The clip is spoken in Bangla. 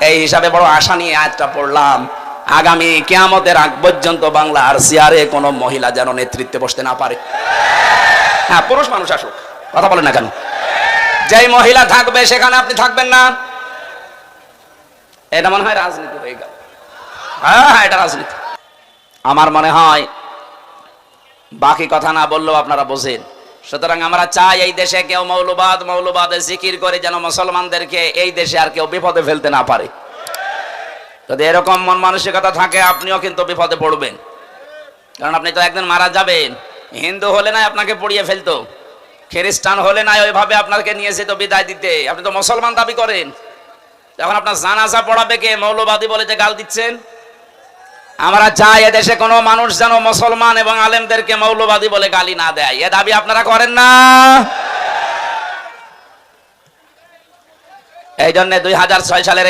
এই হিসাবে বড় আশা নিয়ে আয়াতটা পড়লাম, আগামী কিয়ামতের আগ পর্যন্ত বাংলার চেয়ারে কোনো মহিলা যেন নেতৃত্বে বসতে না পারে। হ্যাঁ, পুরুষ মানুষ আসুক, কথা বলেন না কেন? যেই মহিলা থাকবে সেখানে আপনি থাকবেন না, এটা মনে হয় রাজনীতি হয়ে গেল। হ্যাঁ, এটা রাজনীতি। আমার মনে হয় বাকি কথা না বললেও আপনারা বোঝেন। সুতরাং আমরা চাই এই দেশে কেউ মৌলবাদে জিকির করে যেন মুসলমানদেরকে এই দেশে আর কেউ বিপদে ফেলতে না পারে। যদি এরকম মন মানসিকতা থাকে আপনিও কিন্তু বিপদে পড়বেন, কারণ আপনি তো একদিন মারা যাবেন। হিন্দু হলে নাই আপনাকে পুড়িয়ে ফেলতো, খ্রিস্টান হলে নাই ওইভাবে আপনাকে নিয়ে যেত বিদায় দিতে। আপনি তো মুসলমান দাবি করেন, তখন আপনার জানাজা পড়াবে কে? মৌলবাদী বলে যে গাল দিচ্ছেন। আমরা চাই এদেশে কোনো মানুষ যেন মুসলমান এবং আলেমদেরকে মৌলবাদী বলে গালি না দেয়, এ দাবি আপনারা করেন না? এই জন্য 2006 সালের